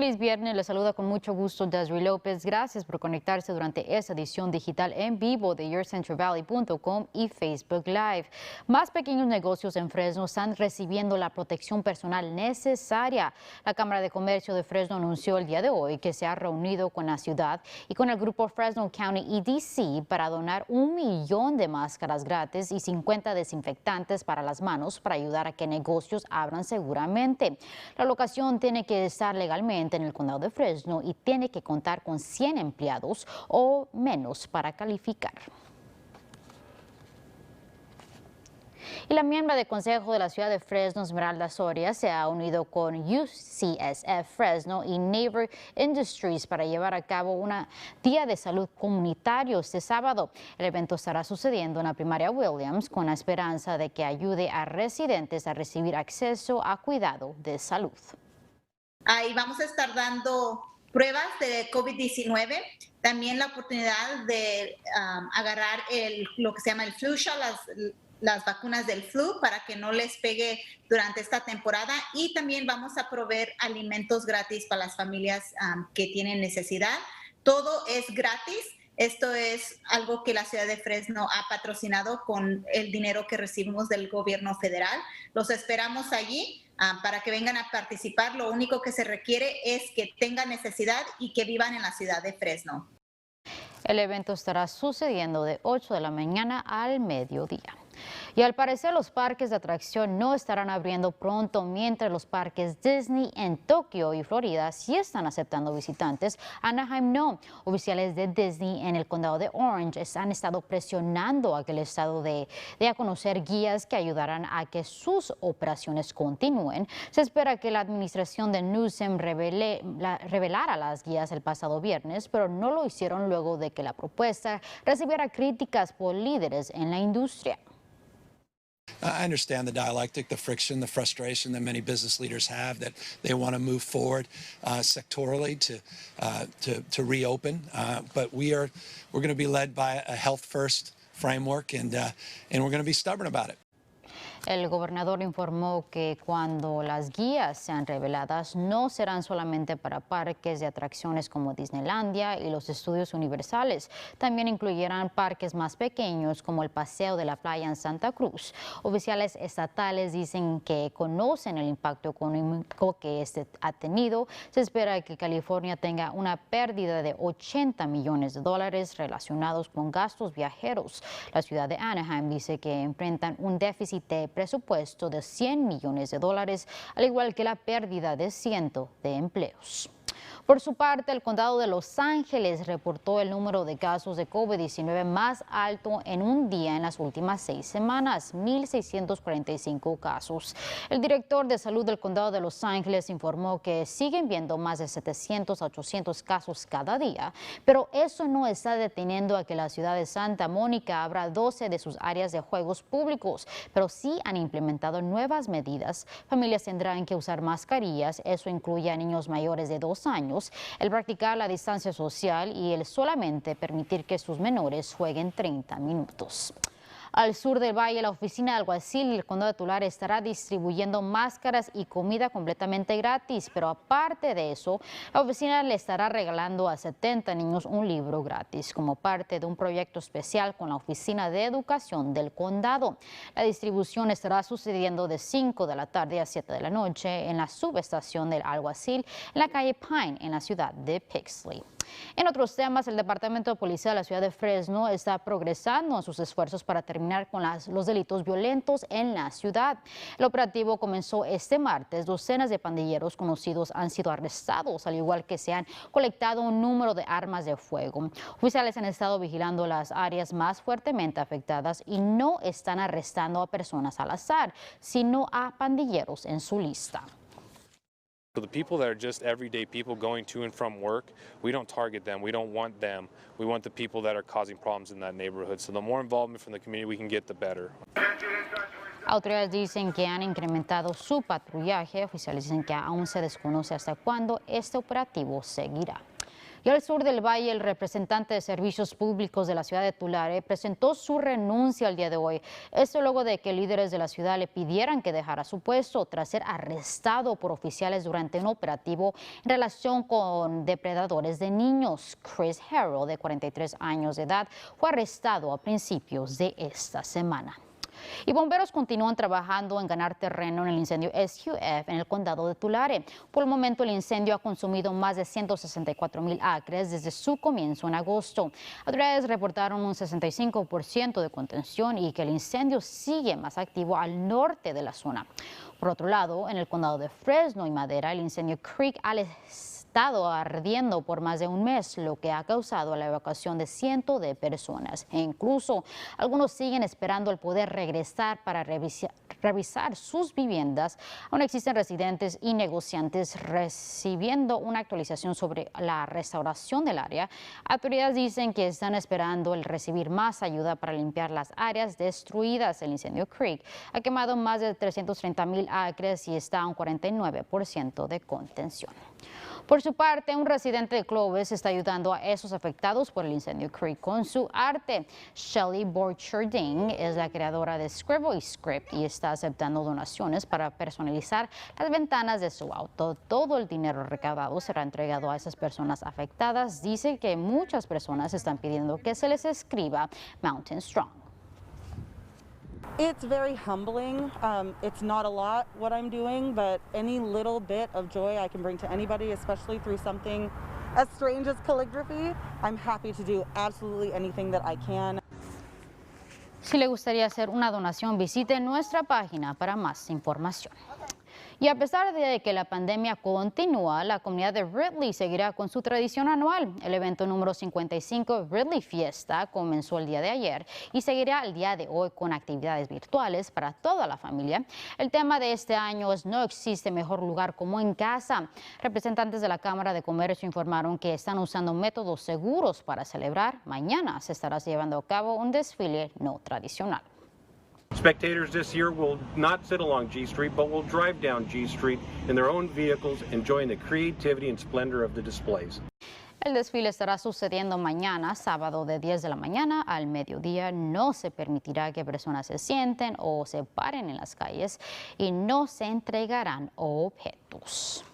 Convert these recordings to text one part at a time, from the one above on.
Feliz viernes, les saluda con mucho gusto Desiree López. Gracias por conectarse durante esta edición digital en vivo de yourcentralvalley.com y Facebook Live. Más pequeños negocios en Fresno están recibiendo la protección personal necesaria. La Cámara de Comercio de Fresno anunció el día de hoy que se ha reunido con la ciudad y con el grupo Fresno County EDC para donar 1 millón de máscaras gratis y 50 desinfectantes para las manos para ayudar a que negocios abran seguramente. La locación tiene que estar legalmente en el condado de Fresno y tiene que contar con 100 empleados o menos para calificar. Y la miembro del Consejo de la Ciudad de Fresno, Esmeralda Soria, se ha unido con UCSF Fresno y Neighbor Industries para llevar a cabo un día de salud comunitario este sábado. El evento estará sucediendo en la primaria Williams con la esperanza de que ayude a residentes a recibir acceso a cuidado de salud. Ahí vamos a estar dando pruebas de COVID-19, también la oportunidad de agarrar lo que se llama el flu shot, las vacunas del flu para que no les pegue durante esta temporada, y también vamos a proveer alimentos gratis para las familias que tienen necesidad. Todo es gratis. Esto es algo que la ciudad de Fresno ha patrocinado con el dinero que recibimos del gobierno federal. Los esperamos allí para que vengan a participar. Lo único que se requiere es que tengan necesidad y que vivan en la ciudad de Fresno. El evento estará sucediendo de 8 de la mañana al mediodía. Y al parecer los parques de atracción no estarán abriendo pronto, mientras los parques Disney en Tokio y Florida sí están aceptando visitantes. Anaheim no. Oficiales de Disney en el condado de Orange han estado presionando a que el estado dé a conocer guías que ayudarán a que sus operaciones continúen. Se espera que la administración de Newsom revelara las guías el pasado viernes, pero no lo hicieron luego de que la propuesta recibiera críticas por líderes en la industria. I understand the dialectic, the friction, the frustration that many business leaders have, that they want to move forward sectorally to reopen. But we're going to be led by a health-first framework, and we're going to be stubborn about it. El gobernador informó que cuando las guías sean reveladas no serán solamente para parques de atracciones como Disneylandia y los estudios universales. También incluirán parques más pequeños como el Paseo de la Playa en Santa Cruz. Oficiales estatales dicen que conocen el impacto económico que este ha tenido. Se espera que California tenga una pérdida de $80 millones relacionados con gastos viajeros. La ciudad de Anaheim dice que enfrentan un déficit de presupuesto de $100 millones, al igual que la pérdida de cientos de empleos. Por su parte, el condado de Los Ángeles reportó el número de casos de COVID-19 más alto en un día en las últimas 6 semanas, 1,645 casos. El director de salud del condado de Los Ángeles informó que siguen viendo más de 700 a 800 casos cada día, pero eso no está deteniendo a que la ciudad de Santa Mónica abra 12 de sus áreas de juegos públicos, pero sí han implementado nuevas medidas. Familias tendrán que usar mascarillas, eso incluye a niños mayores de 2 años, el practicar la distancia social y el solamente permitir que sus menores jueguen 30 minutos. Al sur del valle, la oficina de alguacil del condado de Tulare estará distribuyendo máscaras y comida completamente gratis, pero aparte de eso, la oficina le estará regalando a 70 niños un libro gratis como parte de un proyecto especial con la Oficina de Educación del condado. La distribución estará sucediendo de 5 de la tarde a 7 de la noche en la subestación del alguacil en la calle Pine en la ciudad de Pixley. En otros temas, el Departamento de Policía de la ciudad de Fresno está progresando en sus esfuerzos para terminar con los delitos violentos en la ciudad. El operativo comenzó este martes. Docenas de pandilleros conocidos han sido arrestados, al igual que se han colectado un número de armas de fuego. Oficiales han estado vigilando las áreas más fuertemente afectadas y no están arrestando a personas al azar, sino a pandilleros en su lista. So the people that are just everyday people going to and from work, we don't target them. We don't want them. We want the people that are causing problems in that neighborhood. So the more involvement from the community we can get, the better. Autoridades dicen que han incrementado su patrullaje. Oficiales dicen que aún se desconoce hasta cuándo este operativo seguirá. Y al sur del valle, el representante de servicios públicos de la ciudad de Tulare presentó su renuncia el día de hoy. Esto luego de que líderes de la ciudad le pidieran que dejara su puesto tras ser arrestado por oficiales durante un operativo en relación con depredadores de niños. Chris Harrell, de 43 años de edad, fue arrestado a principios de esta semana. Y bomberos continúan trabajando en ganar terreno en el incendio SUF en el condado de Tulare. Por el momento, el incendio ha consumido más de 164,000 acres desde su comienzo en agosto. Autoridades reportaron un 65% de contención y que el incendio sigue más activo al norte de la zona. Por otro lado, en el condado de Fresno y Madera, el incendio Creek ha estado ardiendo por más de un mes, lo que ha causado la evacuación de cientos de personas. E incluso algunos siguen esperando el poder regresar para revisar sus viviendas. Aún existen residentes y negociantes recibiendo una actualización sobre la restauración del área. Autoridades dicen que están esperando el recibir más ayuda para limpiar las áreas destruidas. El incendio Creek ha quemado más de 330,000 acres y está a un 49% de contención. Por su parte, un residente de Clovis está ayudando a esos afectados por el incendio Creek con su arte. Shelly Borcherding es la creadora de Scribble y Script y está aceptando donaciones para personalizar las ventanas de su auto. Todo el dinero recaudado será entregado a esas personas afectadas. Dice que muchas personas están pidiendo que se les escriba Mountain Strong. It's very humbling. It's not a lot what I'm doing, but any little bit of joy I can bring to anybody, especially through something as strange as calligraphy, I'm happy to do absolutely anything that I can. Si le gustaría hacer una donación, visite nuestra página para más información. Y a pesar de que la pandemia continúa, la comunidad de Ridley seguirá con su tradición anual. El evento número 55, Ridley Fiesta, comenzó el día de ayer y seguirá el día de hoy con actividades virtuales para toda la familia. El tema de este año es No existe mejor lugar como en casa. Representantes de la Cámara de Comercio informaron que están usando métodos seguros para celebrar. Mañana se estará llevando a cabo un desfile no tradicional. Spectators this year will not sit along G Street, but will drive down G Street in their own vehicles, enjoying the creativity and splendor of the displays. El desfile estará sucediendo mañana, sábado, de 10 de la mañana al mediodía. No se permitirá que personas se sienten o se paren en las calles y no se entregarán objetos.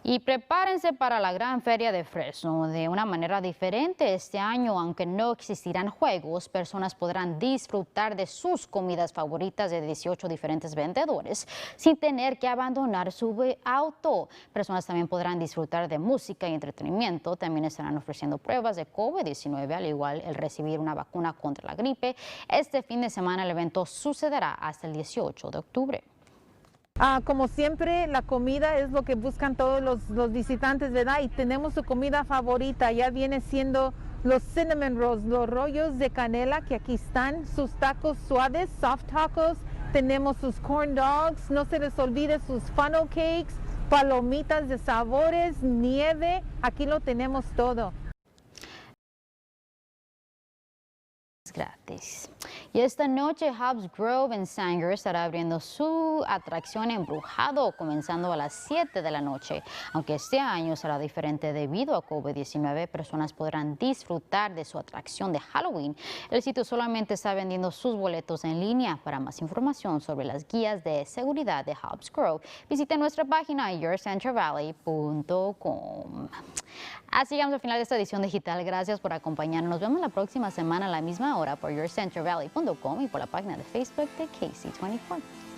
Y prepárense para la gran feria de Fresno de una manera diferente este año. Aunque no existirán juegos, personas podrán disfrutar de sus comidas favoritas de 18 diferentes vendedores sin tener que abandonar su auto. Personas también podrán disfrutar de música y entretenimiento. También estarán ofreciendo pruebas de COVID-19, al igual el recibir una vacuna contra la gripe. Este fin de semana el evento sucederá hasta el 18 de octubre. Como siempre, la comida es lo que buscan todos los visitantes, ¿verdad? Y tenemos su comida favorita, ya viene siendo los cinnamon rolls, los rollos de canela, que aquí están, sus tacos suaves, soft tacos, tenemos sus corn dogs, no se les olvide sus funnel cakes, palomitas de sabores, nieve, aquí lo tenemos todo. Gratis. Y esta noche Hobbs Grove en Sanger estará abriendo su atracción Embrujado comenzando a las 7 de la noche. Aunque este año será diferente debido a COVID-19, personas podrán disfrutar de su atracción de Halloween. El sitio solamente está vendiendo sus boletos en línea. Para más información sobre las guías de seguridad de Hobbs Grove, visite nuestra página yourcentralvalley.com. Así llegamos al final de esta edición digital. Gracias por acompañarnos. Nos vemos la próxima semana a la misma hora por yourcentralvalley.com y por la página de Facebook de KC24.